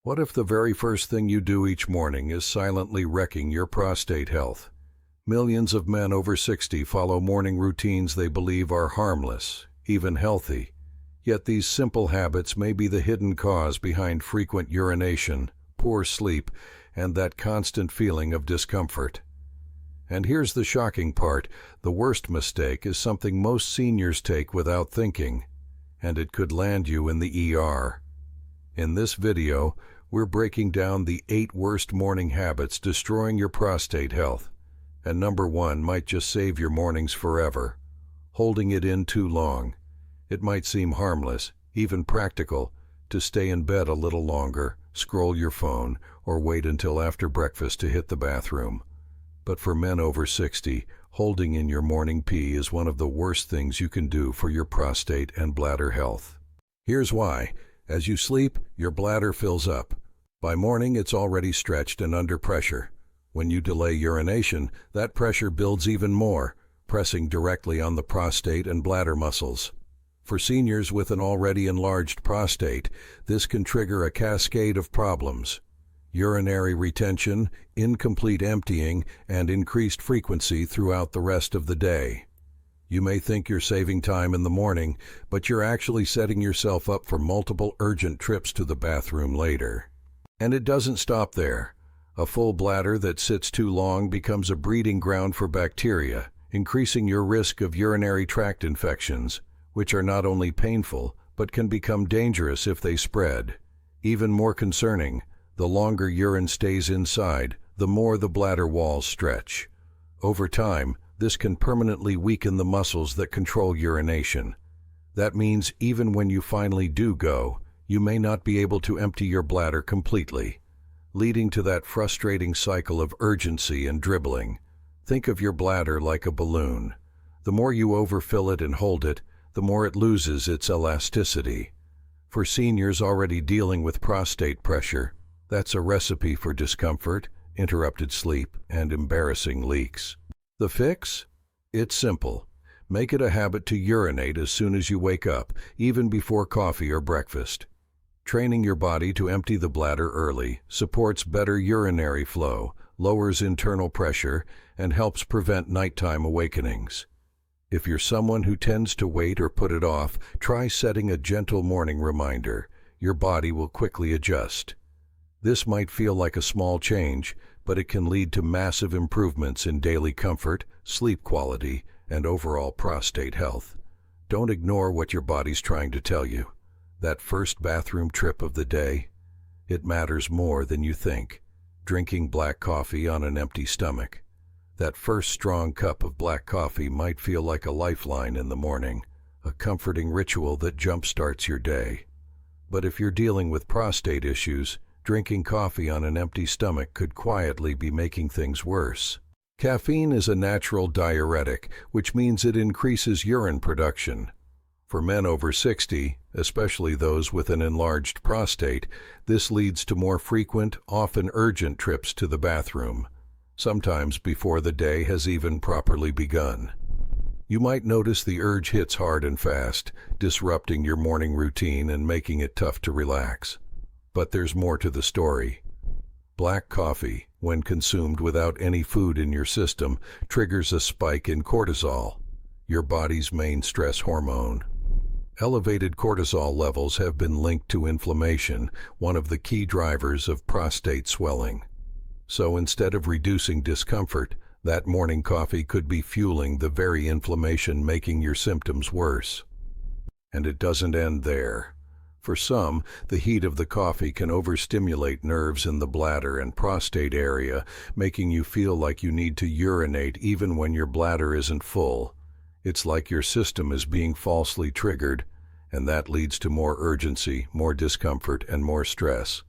What if the very first thing you do each morning is silently wrecking your prostate health? Millions of men over 60 follow morning routines they believe are harmless, even healthy. Yet these simple habits may be the hidden cause behind frequent urination, poor sleep, and that constant feeling of discomfort. And here's the shocking part: the worst mistake is something most seniors take without thinking, and it could land you in the ER. In this video, we're breaking down the 8 worst morning habits destroying your prostate health. And number 1 might just save your mornings forever: holding it in too long. It might seem harmless, even practical, to stay in bed a little longer, scroll your phone, or wait until after breakfast to hit the bathroom. But for men over 60, holding in your morning pee is one of the worst things you can do for your prostate and bladder health. Here's why. As you sleep, your bladder fills up. By morning, it's already stretched and under pressure. When you delay urination, that pressure builds even more, pressing directly on the prostate and bladder muscles. For seniors with an already enlarged prostate, this can trigger a cascade of problems: urinary retention, incomplete emptying, and increased frequency throughout the rest of the day. You may think you're saving time in the morning, but you're actually setting yourself up for multiple urgent trips to the bathroom later. And it doesn't stop there. A full bladder that sits too long becomes a breeding ground for bacteria, increasing your risk of urinary tract infections, which are not only painful, but can become dangerous if they spread. Even more concerning, the longer urine stays inside, the more the bladder walls stretch. Over time, this can permanently weaken the muscles that control urination. That means even when you finally do go, you may not be able to empty your bladder completely, leading to that frustrating cycle of urgency and dribbling. Think of your bladder like a balloon. The more you overfill it and hold it, the more it loses its elasticity. For seniors already dealing with prostate pressure, that's a recipe for discomfort, interrupted sleep, and embarrassing leaks. The fix? It's simple. Make it a habit to urinate as soon as you wake up, even before coffee or breakfast. Training your body to empty the bladder early supports better urinary flow, lowers internal pressure, and helps prevent nighttime awakenings. If you're someone who tends to wait or put it off, try setting a gentle morning reminder. Your body will quickly adjust. This might feel like a small change, but it can lead to massive improvements in daily comfort, sleep quality, and overall prostate health. Don't ignore what your body's trying to tell you. That first bathroom trip of the day, it matters more than you think. Drinking black coffee on an empty stomach. That first strong cup of black coffee might feel like a lifeline in the morning, a comforting ritual that jumpstarts your day. But if you're dealing with prostate issues, drinking coffee on an empty stomach could quietly be making things worse. Caffeine is a natural diuretic, which means it increases urine production. For men over 60, especially those with an enlarged prostate, this leads to more frequent, often urgent trips to the bathroom, sometimes before the day has even properly begun. You might notice the urge hits hard and fast, disrupting your morning routine and making it tough to relax. But there's more to the story. Black coffee, when consumed without any food in your system, triggers a spike in cortisol, your body's main stress hormone. Elevated cortisol levels have been linked to inflammation, one of the key drivers of prostate swelling. So instead of reducing discomfort, that morning coffee could be fueling the very inflammation making your symptoms worse. And it doesn't end there. For some, the heat of the coffee can overstimulate nerves in the bladder and prostate area, making you feel like you need to urinate even when your bladder isn't full. It's like your system is being falsely triggered, and that leads to more urgency, more discomfort, and more stress.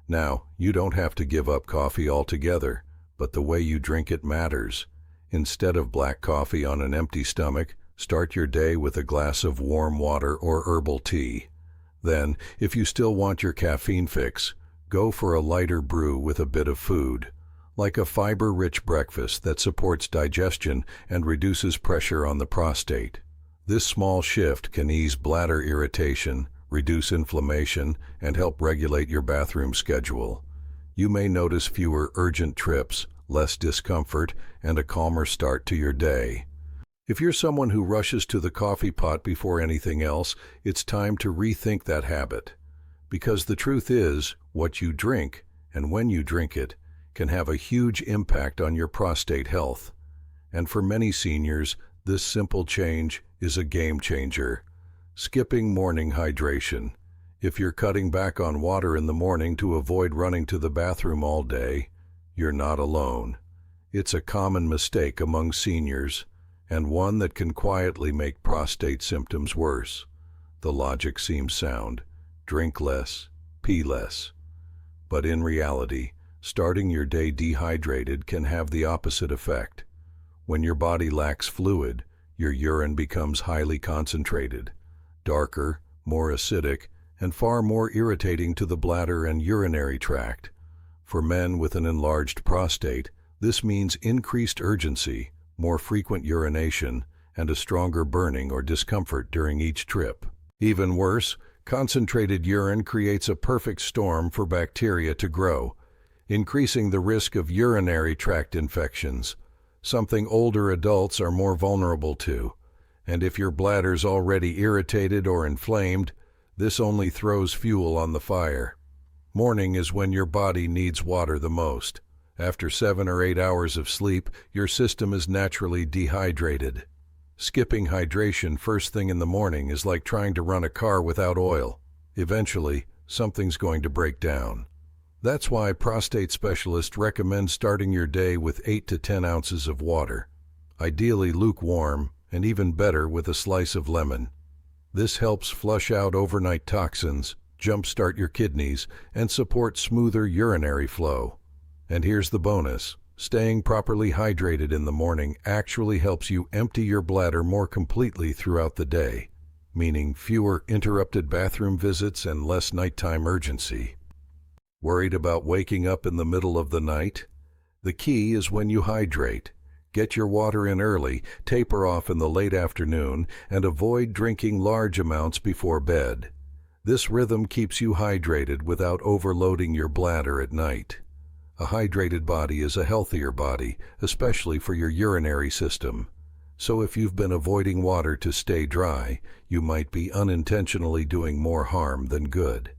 Now, you don't have to give up coffee altogether, but the way you drink it matters. Instead of black coffee on an empty stomach, start your day with a glass of warm water or herbal tea. Then, if you still want your caffeine fix, go for a lighter brew with a bit of food, like a fiber-rich breakfast that supports digestion and reduces pressure on the prostate. This small shift can ease bladder irritation, reduce inflammation, and help regulate your bathroom schedule. You may notice fewer urgent trips, less discomfort, and a calmer start to your day. If you're someone who rushes to the coffee pot before anything else, it's time to rethink that habit. Because the truth is, what you drink, and when you drink it, can have a huge impact on your prostate health. And for many seniors, this simple change is a game changer. Skipping morning hydration. If you're cutting back on water in the morning to avoid running to the bathroom all day, you're not alone. It's a common mistake among seniors, and one that can quietly make prostate symptoms worse. The logic seems sound. Drink less, pee less. But in reality, starting your day dehydrated can have the opposite effect. When your body lacks fluid, your urine becomes highly concentrated, darker, more acidic, and far more irritating to the bladder and urinary tract. For men with an enlarged prostate, this means increased urgency, more frequent urination, and a stronger burning or discomfort during each trip. Even worse, concentrated urine creates a perfect storm for bacteria to grow, increasing the risk of urinary tract infections, something older adults are more vulnerable to. And if your bladder's already irritated or inflamed, this only throws fuel on the fire. Morning is when your body needs water the most. After 7 or 8 hours of sleep, your system is naturally dehydrated. Skipping hydration first thing in the morning is like trying to run a car without oil. Eventually, something's going to break down. That's why prostate specialists recommend starting your day with 8 to 10 ounces of water, ideally lukewarm, and even better with a slice of lemon. This helps flush out overnight toxins, jumpstart your kidneys, and support smoother urinary flow. And here's the bonus. Staying properly hydrated in the morning actually helps you empty your bladder more completely throughout the day, meaning fewer interrupted bathroom visits and less nighttime urgency. Worried about waking up in the middle of the night? The key is when you hydrate. Get your water in early, taper off in the late afternoon, and avoid drinking large amounts before bed. This rhythm keeps you hydrated without overloading your bladder at night. A hydrated body is a healthier body, especially for your urinary system. So if you've been avoiding water to stay dry, you might be unintentionally doing more harm than good.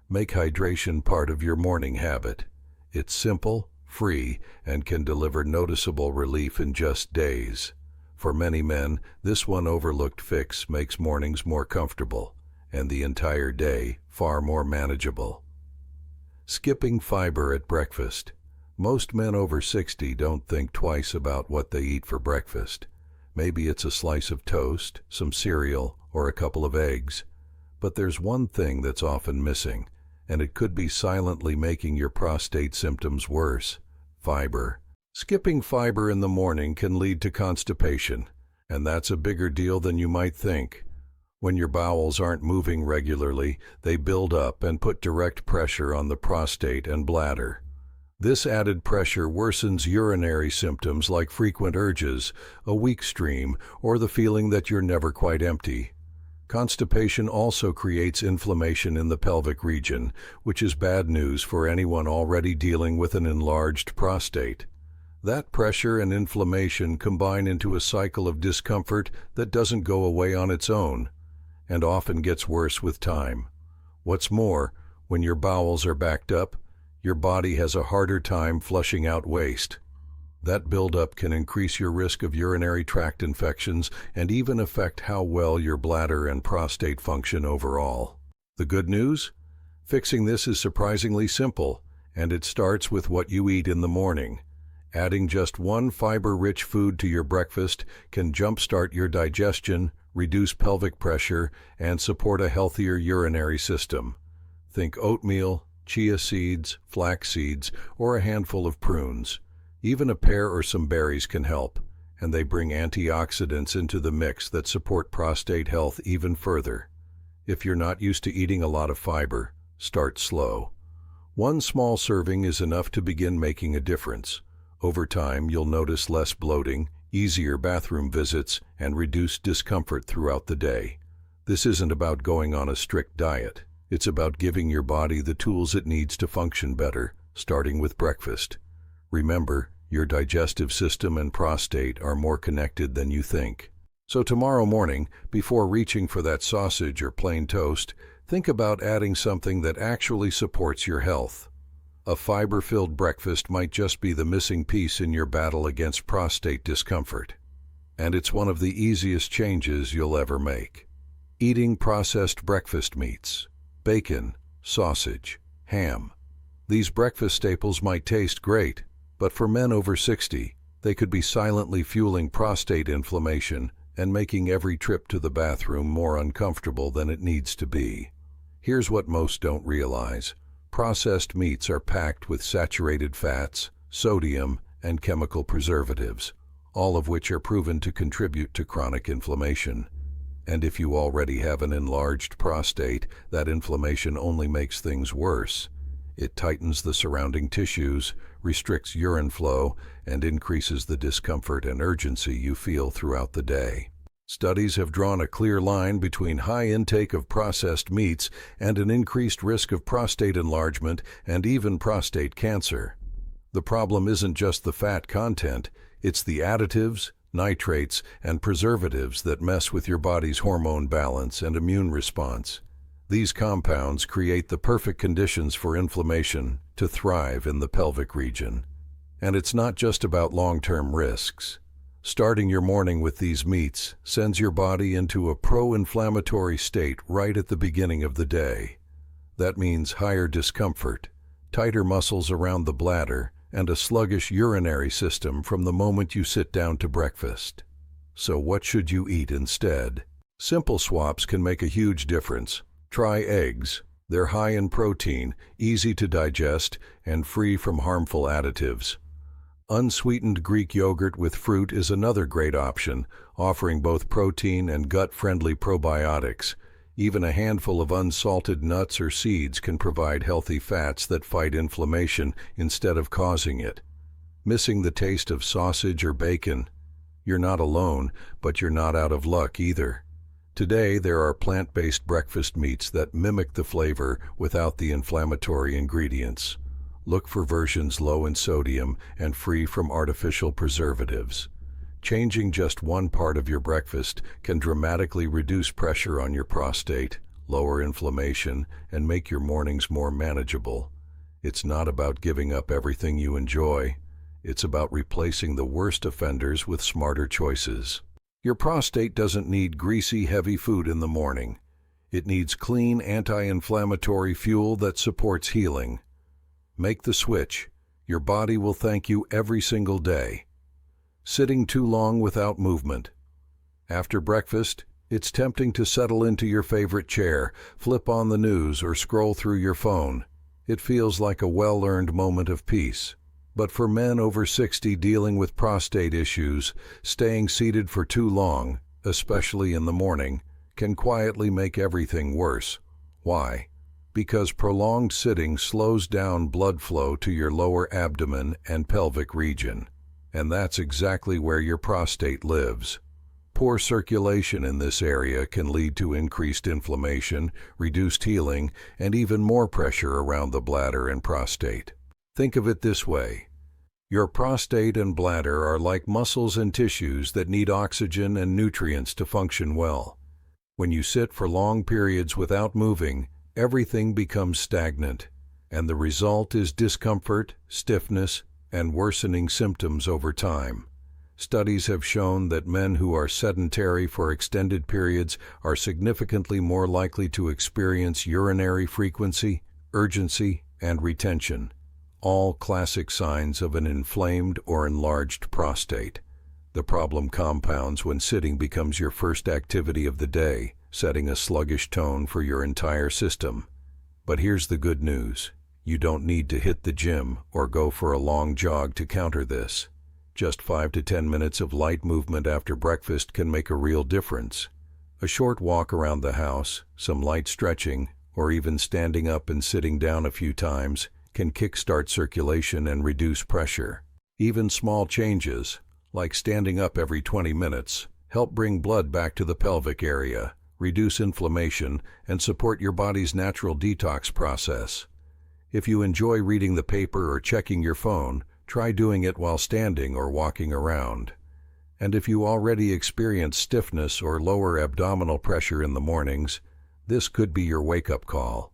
Make hydration part of your morning habit. It's simple, free, and can deliver noticeable relief in just days. For many men, this one overlooked fix makes mornings more comfortable, and the entire day far more manageable. Skipping fiber at breakfast. Most men over 60 don't think twice about what they eat for breakfast. Maybe it's a slice of toast, some cereal, or a couple of eggs. But there's one thing that's often missing, and it could be silently making your prostate symptoms worse: fiber. Skipping fiber in the morning can lead to constipation, and that's a bigger deal than you might think. When your bowels aren't moving regularly, they build up and put direct pressure on the prostate and bladder. This added pressure worsens urinary symptoms like frequent urges, a weak stream, or the feeling that you're never quite empty. Constipation also creates inflammation in the pelvic region, which is bad news for anyone already dealing with an enlarged prostate. That pressure and inflammation combine into a cycle of discomfort that doesn't go away on its own, and often gets worse with time. What's more, when your bowels are backed up, your body has a harder time flushing out waste. That buildup can increase your risk of urinary tract infections and even affect how well your bladder and prostate function overall. The good news? Fixing this is surprisingly simple, and it starts with what you eat in the morning. Adding just one fiber-rich food to your breakfast can jumpstart your digestion, reduce pelvic pressure, and support a healthier urinary system. Think oatmeal, chia seeds, flax seeds, or a handful of prunes. Even a pear or some berries can help, and they bring antioxidants into the mix that support prostate health even further. If you're not used to eating a lot of fiber, start slow. One small serving is enough to begin making a difference. Over time, you'll notice less bloating, easier bathroom visits, and reduced discomfort throughout the day. This isn't about going on a strict diet. It's about giving your body the tools it needs to function better, starting with breakfast. Remember, your digestive system and prostate are more connected than you think. So tomorrow morning, before reaching for that sausage or plain toast, think about adding something that actually supports your health. A fiber-filled breakfast might just be the missing piece in your battle against prostate discomfort. And it's one of the easiest changes you'll ever make. Eating processed breakfast meats, bacon, sausage, ham. These breakfast staples might taste great, but for men over 60, they could be silently fueling prostate inflammation and making every trip to the bathroom more uncomfortable than it needs to be. Here's what most don't realize. Processed meats are packed with saturated fats, sodium, and chemical preservatives, all of which are proven to contribute to chronic inflammation. And if you already have an enlarged prostate, that inflammation only makes things worse. It tightens the surrounding tissues, restricts urine flow, and increases the discomfort and urgency you feel throughout the day. Studies have drawn a clear line between high intake of processed meats and an increased risk of prostate enlargement and even prostate cancer. The problem isn't just the fat content, it's the additives, nitrates, and preservatives that mess with your body's hormone balance and immune response. These compounds create the perfect conditions for inflammation to thrive in the pelvic region. And it's not just about long-term risks. Starting your morning with these meats sends your body into a pro-inflammatory state right at the beginning of the day. That means higher discomfort, tighter muscles around the bladder, and a sluggish urinary system from the moment you sit down to breakfast. So what should you eat instead? Simple swaps can make a huge difference. Try eggs. They're high in protein, easy to digest, and free from harmful additives. Unsweetened Greek yogurt with fruit is another great option, offering both protein and gut-friendly probiotics. Even a handful of unsalted nuts or seeds can provide healthy fats that fight inflammation instead of causing it. Missing the taste of sausage or bacon? You're not alone, but you're not out of luck either. Today, there are plant-based breakfast meats that mimic the flavor without the inflammatory ingredients. Look for versions low in sodium and free from artificial preservatives. Changing just one part of your breakfast can dramatically reduce pressure on your prostate, lower inflammation, and make your mornings more manageable. It's not about giving up everything you enjoy. It's about replacing the worst offenders with smarter choices. Your prostate doesn't need greasy, heavy food in the morning. It needs clean, anti-inflammatory fuel that supports healing. Make the switch. Your body will thank you every single day. Sitting too long without movement. After breakfast, it's tempting to settle into your favorite chair, flip on the news, or scroll through your phone. It feels like a well-earned moment of peace. But for men over 60 dealing with prostate issues, staying seated for too long, especially in the morning, can quietly make everything worse. Why? Because prolonged sitting slows down blood flow to your lower abdomen and pelvic region. And that's exactly where your prostate lives. Poor circulation in this area can lead to increased inflammation, reduced healing, and even more pressure around the bladder and prostate. Think of it this way. Your prostate and bladder are like muscles and tissues that need oxygen and nutrients to function well. When you sit for long periods without moving, everything becomes stagnant, and the result is discomfort, stiffness, and worsening symptoms over time. Studies have shown that men who are sedentary for extended periods are significantly more likely to experience urinary frequency, urgency, and retention, all classic signs of an inflamed or enlarged prostate. The problem compounds when sitting becomes your first activity of the day, setting a sluggish tone for your entire system. But here's the good news. You don't need to hit the gym or go for a long jog to counter this. Just 5 to 10 minutes of light movement after breakfast can make a real difference. A short walk around the house, some light stretching, or even standing up and sitting down a few times can kickstart circulation and reduce pressure. Even small changes, like standing up every 20 minutes, help bring blood back to the pelvic area, reduce inflammation, and support your body's natural detox process. If you enjoy reading the paper or checking your phone, try doing it while standing or walking around. And if you already experience stiffness or lower abdominal pressure in the mornings, this could be your wake-up call.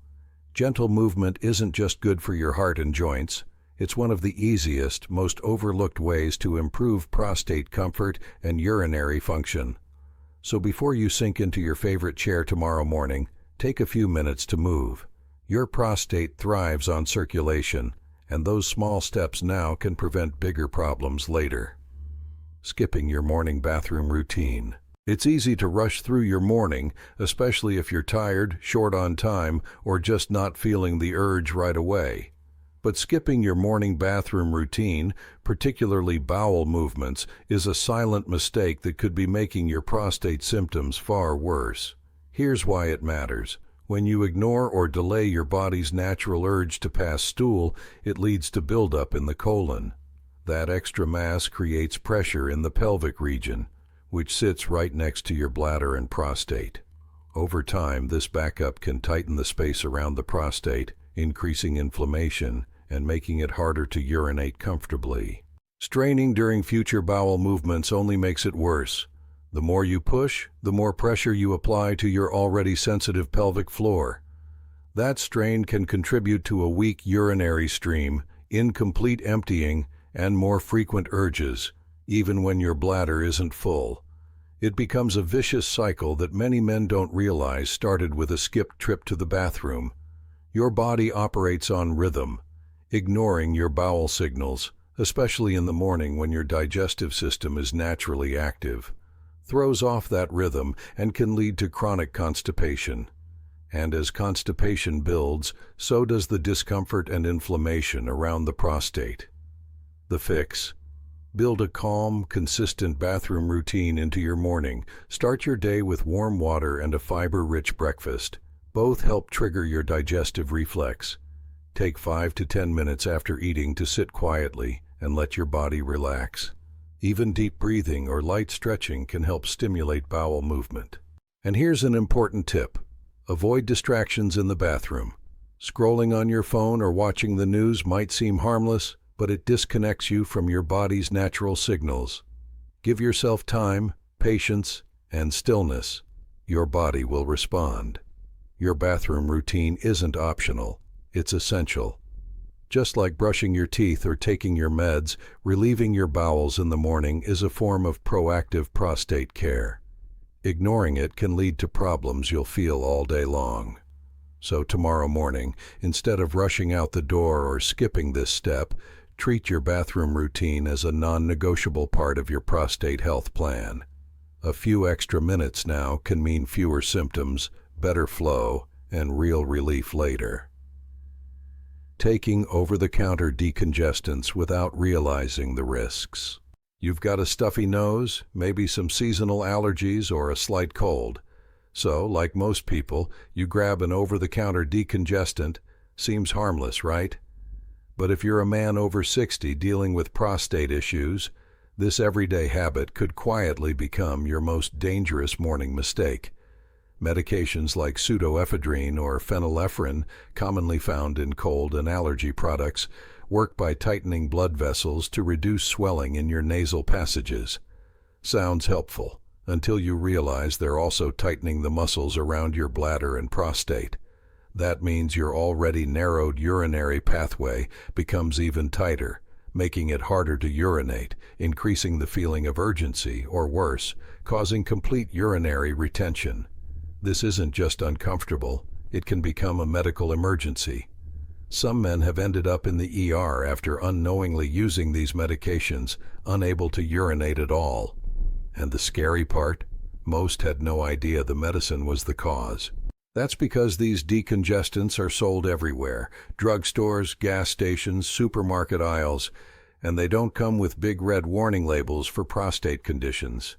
Gentle movement isn't just good for your heart and joints, it's one of the easiest, most overlooked ways to improve prostate comfort and urinary function. So before you sink into your favorite chair tomorrow morning, take a few minutes to move. Your prostate thrives on circulation, and those small steps now can prevent bigger problems later. Skipping your morning bathroom routine. It's easy to rush through your morning, especially if you're tired, short on time, or just not feeling the urge right away. But skipping your morning bathroom routine, particularly bowel movements, is a silent mistake that could be making your prostate symptoms far worse. Here's why it matters. When you ignore or delay your body's natural urge to pass stool, it leads to buildup in the colon. That extra mass creates pressure in the pelvic region, which sits right next to your bladder and prostate. Over time, this backup can tighten the space around the prostate, increasing inflammation and making it harder to urinate comfortably. Straining during future bowel movements only makes it worse. The more you push, the more pressure you apply to your already sensitive pelvic floor. That strain can contribute to a weak urinary stream, incomplete emptying, and more frequent urges, even when your bladder isn't full. It becomes a vicious cycle that many men don't realize started with a skipped trip to the bathroom. Your body operates on rhythm, ignoring your bowel signals, especially in the morning when your digestive system is naturally active, throws off that rhythm and can lead to chronic constipation. And as constipation builds, so does the discomfort and inflammation around the prostate. The fix: build a calm, consistent bathroom routine into your morning. Start your day with warm water and a fiber-rich breakfast. Both help trigger your digestive reflex. Take 5 to 10 minutes after eating to sit quietly and let your body relax. Even deep breathing or light stretching can help stimulate bowel movement. And here's an important tip: avoid distractions in the bathroom. Scrolling on your phone or watching the news might seem harmless, but it disconnects you from your body's natural signals. Give yourself time, patience, and stillness. Your body will respond. Your bathroom routine isn't optional, it's essential. Just like brushing your teeth or taking your meds, relieving your bowels in the morning is a form of proactive prostate care. Ignoring it can lead to problems you'll feel all day long. So tomorrow morning, instead of rushing out the door or skipping this step, treat your bathroom routine as a non-negotiable part of your prostate health plan. A few extra minutes now can mean fewer symptoms, better flow, and real relief later. Taking over-the-counter decongestants without realizing the risks. You've got a stuffy nose, maybe some seasonal allergies or a slight cold. So, like most people, you grab an over-the-counter decongestant. Seems harmless, right? But if you're a man over 60 dealing with prostate issues, this everyday habit could quietly become your most dangerous morning mistake. Medications like pseudoephedrine or phenylephrine, commonly found in cold and allergy products, work by tightening blood vessels to reduce swelling in your nasal passages. Sounds helpful, until you realize they're also tightening the muscles around your bladder and prostate. That means your already narrowed urinary pathway becomes even tighter, making it harder to urinate, increasing the feeling of urgency, or worse, causing complete urinary retention. This isn't just uncomfortable, it can become a medical emergency. Some men have ended up in the ER after unknowingly using these medications, unable to urinate at all. And the scary part? Most had no idea the medicine was the cause. That's because these decongestants are sold everywhere: drugstores, gas stations, supermarket aisles, and they don't come with big red warning labels for prostate conditions.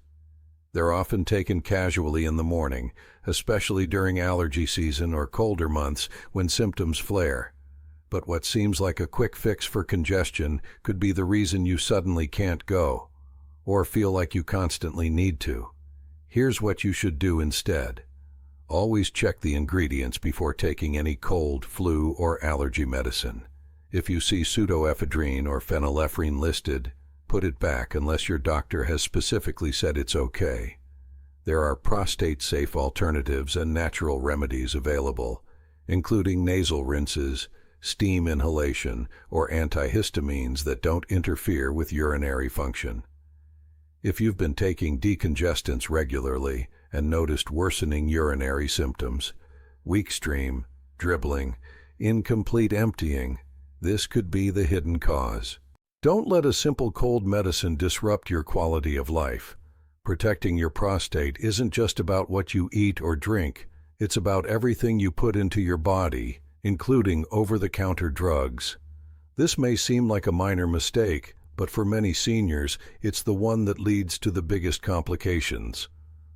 They're often taken casually in the morning, especially during allergy season or colder months when symptoms flare. But what seems like a quick fix for congestion could be the reason you suddenly can't go, or feel like you constantly need to. Here's what you should do instead. Always check the ingredients before taking any cold, flu, or allergy medicine. If you see pseudoephedrine or phenylephrine listed, put it back unless your doctor has specifically said it's okay. There are prostate-safe alternatives and natural remedies available, including nasal rinses, steam inhalation, or antihistamines that don't interfere with urinary function. If you've been taking decongestants regularly and noticed worsening urinary symptoms, weak stream, dribbling, incomplete emptying, this could be the hidden cause. Don't let a simple cold medicine disrupt your quality of life. Protecting your prostate isn't just about what you eat or drink, it's about everything you put into your body, including over-the-counter drugs. This may seem like a minor mistake, but for many seniors, it's the one that leads to the biggest complications.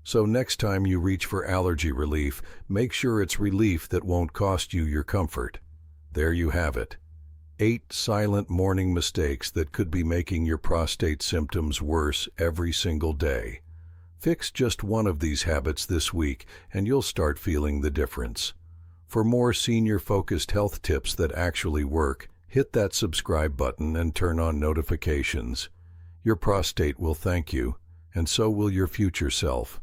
So next time you reach for allergy relief, make sure it's relief that won't cost you your comfort. There you have it. 8 silent morning mistakes that could be making your prostate symptoms worse every single day. Fix just one of these habits this week and you'll start feeling the difference. For more senior-focused health tips that actually work, hit that subscribe button and turn on notifications. Your prostate will thank you, and so will your future self.